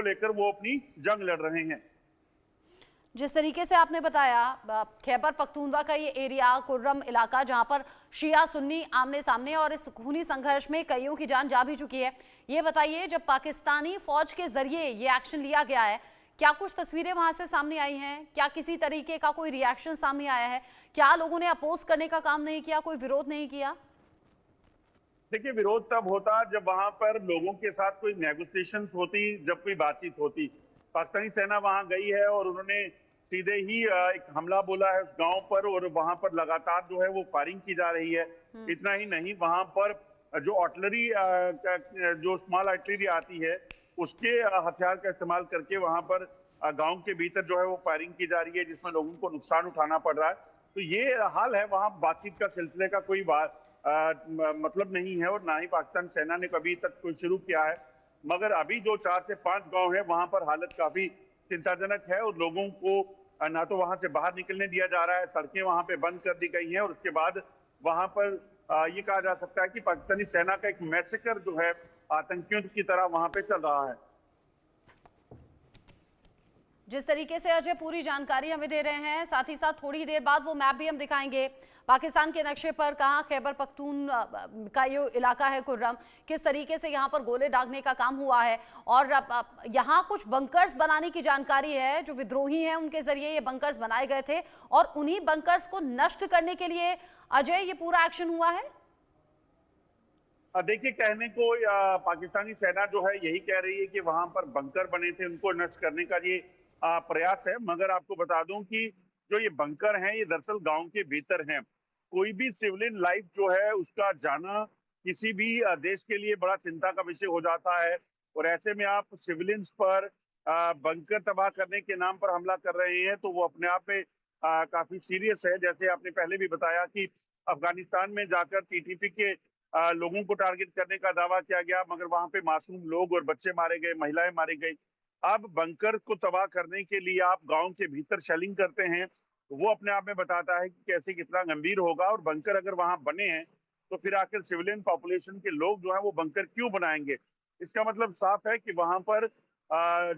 लेकर वो अपनी जंग लड़ रहे हैं। जिस तरीके से आपने बताया, खैबर पख्तूनवा का ये एरिया कुर्रम इलाका जहां पर शिया सुन्नी आमने सामने, और इस खूनी संघर्ष में कईयों की जान जा भी चुकी है। ये बताइए, जब पाकिस्तानी फौज के जरिए ये एक्शन लिया गया है, क्या कुछ तस्वीरें वहां से सामने आई हैं? क्या किसी तरीके का कोई रिएक्शन सामने आया है? क्या लोगों ने अपोज करने का काम नहीं किया, कोई विरोध नहीं किया? देखिए, विरोध तब होता जब वहां पर लोगों के साथ कोई नेगोशिएशंस होती, जब कोई बातचीत होती। पाकिस्तानी सेना वहां गई है और उन्होंने सीधे ही एक हमला बोला है उस गांव पर, और वहां पर लगातार जो है वो फायरिंग की जा रही है। इतना ही नहीं, वहां पर जो आर्टिलरी, जो स्मॉल आर्टिलरी आती है, उसके हथियार का इस्तेमाल करके वहां पर गांव के भीतर जो है वो फायरिंग की जा रही है, जिसमें लोगों को नुकसान उठाना पड़ रहा है। तो ये हाल है, वहां बातचीत का सिलसिले का कोई मतलब नहीं है, और ना ही पाकिस्तान सेना ने कभी तक कोई शुरू किया है। मगर अभी जो 4 से 5 गांव है, वहां पर हालत काफी चिंताजनक है, और लोगों को ना तो वहां से बाहर निकलने दिया जा रहा है, सड़कें वहां पे बंद कर दी गई हैं, और उसके बाद वहां पर ये कहा जा सकता है कि पाकिस्तानी सेना का एक मैसेकर जो है आतंकियों की तरह वहां पे चल रहा है। जिस तरीके से अजय पूरी जानकारी हमें दे रहे हैं, साथ ही साथ थोड़ी देर बाद वो मैप भी हम दिखाएंगे पाकिस्तान के नक्शे पर, कहां खैबर पख्तून का ये इलाका है कुर्रम, किस तरीके से यहां पर गोले दागने का काम हुआ है। और यहां कुछ बंकर्स बनाने की जानकारी है, जो विद्रोही हैं उनके जरिए ये बंकर्स बनाए गए थे, और उन्हीं बंकर्स को नष्ट करने के लिए अजय ये पूरा एक्शन हुआ है। देखिए, कहने को पाकिस्तानी सेना जो है यही कह रही है कि वहां पर बंकर बने थे, उनको नष्ट करने का ये प्रयास है। मगर आपको बता दूं कि जो ये बंकर हैं, ये दरअसल गांव के भीतर हैं। कोई भी सिविलियन लाइफ जो है उसका जाना किसी भी देश के लिए बड़ा चिंता का विषय हो जाता है, और ऐसे में आप सिविलियंस पर बंकर तबाह करने के नाम पर हमला कर रहे हैं, तो वो अपने आप में काफी सीरियस है। जैसे आपने पहले भी बताया कि अफगानिस्तान में जाकर टीटीपी के लोगों को टारगेट करने का दावा किया गया, मगर वहां पे मासूम लोग और बच्चे मारे गए, महिलाएं मारी गई। अब बंकर को तबाह करने के लिए आप गांव के भीतर शेलिंग करते हैं, तो वो अपने आप में बताता है कि कैसे कितना गंभीर होगा। और बंकर अगर वहां बने हैं, तो फिर आखिर सिविलियन पॉपुलेशन के लोग जो है वो बंकर क्यों बनाएंगे? इसका मतलब साफ है कि वहां पर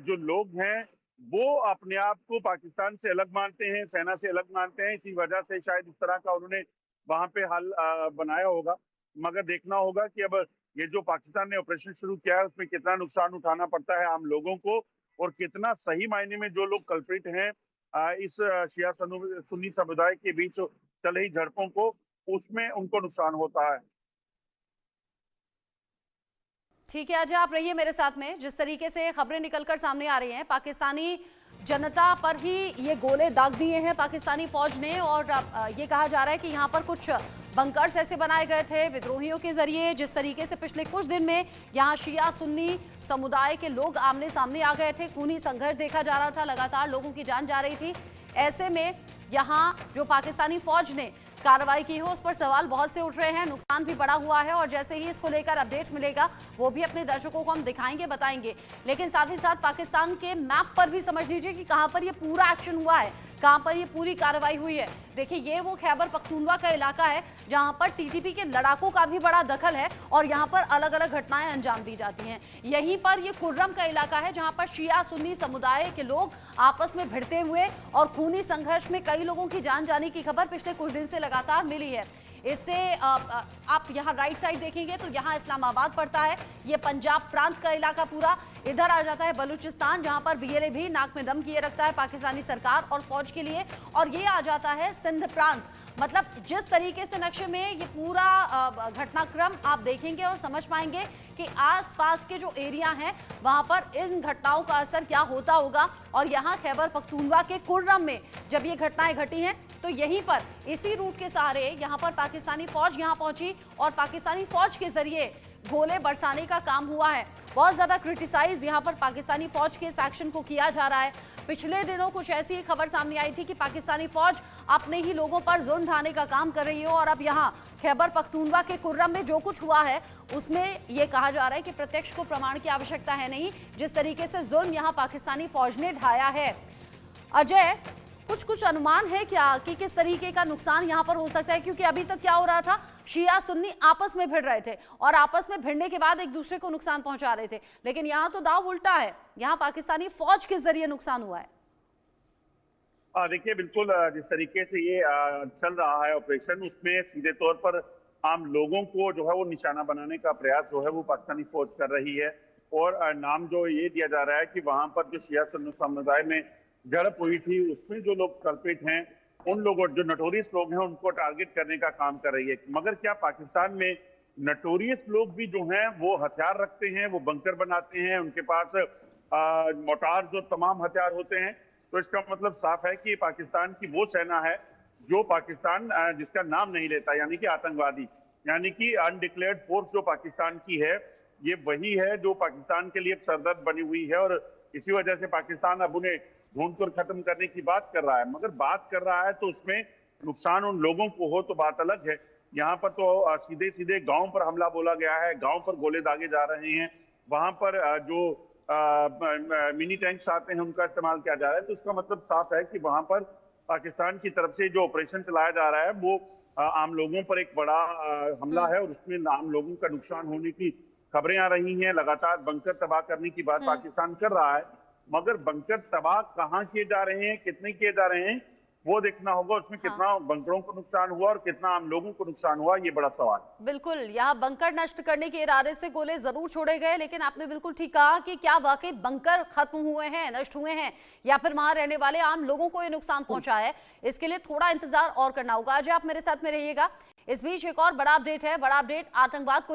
जो लोग हैं वो अपने आप को पाकिस्तान से अलग मानते हैं, सेना से अलग मानते हैं। इसी वजह से शायद इस तरह का उन्होंने वहां पे हल बनाया होगा। मगर देखना होगा कि अब ये जो पाकिस्तान ने ऑपरेशन शुरू किया है, उसमें कितना नुकसान उठाना पड़ता है आम लोगों को, और कितना सही मायने में जो लोग कल्प्रिट हैं इस शिया सुन्नी समुदाय के बीच चल रही झड़पों को, उसमें उनको नुकसान होता है। ठीक है अजय, आप रहिए मेरे साथ में। जिस तरीके से खबरें निकलकर सामने आ रही हैं, पाकिस्तानी जनता पर ही ये गोले दाग दिए हैं पाकिस्तानी फौज ने, और ये कहा जा रहा है कि यहाँ पर कुछ बंकर्स ऐसे बनाए गए थे विद्रोहियों के जरिए। जिस तरीके से पिछले कुछ दिन में यहाँ शिया सुन्नी समुदाय के लोग आमने सामने आ गए थे, खूनी संघर्ष देखा जा रहा था, लगातार लोगों की जान जा रही थी। ऐसे में यहाँ जो पाकिस्तानी फौज ने कार्रवाई की हो, उस पर सवाल बहुत से उठ रहे हैं, नुकसान भी बड़ा हुआ है, और जैसे ही इसको लेकर अपडेट मिलेगा वो भी अपने दर्शकों को हम दिखाएंगे, बताएंगे। लेकिन साथ ही साथ पाकिस्तान के मैप पर भी समझ लीजिए कि कहां पर ये पूरा एक्शन हुआ है, कहां पर ये पूरी कार्रवाई हुई है। देखिए, ये वो खैबर पख्तूनवा का इलाका है जहां पर टीटीपी के लड़ाकों का भी बड़ा दखल है, और यहां पर अलग अलग घटनाएं अंजाम दी जाती हैं। यहीं पर ये कुर्रम का इलाका है जहां पर शिया सुन्नी समुदाय के लोग आपस में भिड़ते हुए और खूनी संघर्ष में कई लोगों की जान जाने की खबर पिछले कुछ दिन से लगातार मिली है। इससे आप यहाँ राइट साइड देखेंगे तो यहाँ इस्लामाबाद पड़ता है, ये पंजाब प्रांत का इलाका पूरा। इधर आ जाता है बलूचिस्तान, जहां पर बीएलए भी नाक में दम किए रखता है पाकिस्तानी सरकार और फौज के लिए, और ये आ जाता है सिंध प्रांत। मतलब जिस तरीके से नक्शे में ये पूरा घटनाक्रम आप देखेंगे और समझ पाएंगे कि आसपास के जो एरिया हैं वहां पर इन घटनाओं का असर क्या होता होगा। और यहाँ खैबर पख्तूनवा के कुर्रम में जब ये घटनाएं घटी हैं, तो यहीं पर इसी रूट के सहारे यहाँ पर पाकिस्तानी फौज यहाँ पहुंची, और पाकिस्तानी फौज के जरिए गोले बरसाने का काम हुआ है। बहुत ज्यादा क्रिटिसाइज यहाँ पर पाकिस्तानी फौज के इस एक्शन को किया जा रहा है। पिछले दिनों कुछ ऐसी खबर सामने आई थी कि पाकिस्तानी फौज अपने ही लोगों पर जुल्म ढाने का काम कर रही हो, और अब यहाँ खैबर पख्तूनवा के कुर्रम में जो कुछ हुआ है उसमें यह कहा जा रहा है कि प्रत्यक्ष को प्रमाण की आवश्यकता है नहीं, जिस तरीके से जुल्म यहाँ पाकिस्तानी फौज ने ढाया है। अजय, कुछ अनुमान है क्या कि किस तरीके का नुकसान यहाँ पर हो सकता है? क्योंकि अभी तक क्या हो रहा था, शिया सुन्नी आपस में भिड़ रहे थे और आपस में भिड़ने के बाद एक दूसरे को नुकसान पहुंचा रहे थे, लेकिन यहाँ तो दाव उल्टा है, यहाँ पाकिस्तानी फौज के जरिए नुकसान हुआ है। देखिए, बिल्कुल जिस तरीके से ये चल रहा है ऑपरेशन, उसमें सीधे तौर पर आम लोगों को जो है वो निशाना बनाने का प्रयास जो है वो पाकिस्तानी फौज कर रही है। और नाम जो ये दिया जा रहा है कि वहां पर जो शिया सुन्नी समुदाय में झड़प हुई थी, उसमें जो लोग कल्प्रिट हैं, उन लोगों जो नटोरियस लोग हैं, उनको टारगेट करने का काम कर रही है। मगर क्या पाकिस्तान में नटोरियस लोग भी जो हैं वो हथियार रखते हैं, वो बंकर बनाते हैं, उनके पास मोटार जो तमाम हथियार होते हैं? तो इसका मतलब साफ है कि पाकिस्तान की वो सेना है जो पाकिस्तान जिसका नाम नहीं लेता, यानी कि आतंकवादी, यानी कि अनडिक्लेयर्ड फोर्स जो पाकिस्तान की है, ये वही है जो पाकिस्तान के लिए एक सरदर्द बनी हुई है। और इसी वजह से पाकिस्तान अब उन्हें ढूंढकर खत्म करने की बात कर रहा है। मगर बात कर रहा है तो उसमें नुकसान उन लोगों को हो तो बात अलग है। यहाँ पर तो सीधे सीधे गांव पर हमला बोला गया है, गांव पर गोले दागे जा रहे हैं, वहां पर जो मिनी टैंक्स आते हैं उनका इस्तेमाल किया जा रहा है। तो इसका मतलब साफ है कि वहां पर पाकिस्तान की तरफ से जो ऑपरेशन चलाया जा रहा है वो आम लोगों पर एक बड़ा हमला है और उसमें आम लोगों का नुकसान होने की खबरें आ रही हैं। लगातार बंकर तबाह करने की बात पाकिस्तान कर रहा है, मगर बंकर तबाह कहाँ किए जा रहे हैं, कितने किए जा रहे हैं, वो देखना होगा। उसमें कितना बंकरों को नुकसान हुआ और कितना आम लोगों को नुकसान हुआ, ये बड़ा सवाल है। बिल्कुल, यहाँ बंकर नष्ट करने के इरादे से गोले जरूर छोड़े गए, लेकिन आपने बिल्कुल ठीक कहा कि क्या वाकई बंकर खत्म हुए हैं, नष्ट हुए हैं, या फिर वहां रहने वाले आम लोगों को ये नुकसान पहुंचा है? इसके लिए थोड़ा इंतजार और करना होगा। आज आप मेरे साथ में रहिएगा। इस बीच एक और बड़ा अपडेट है, बड़ा अपडेट आतंकवाद को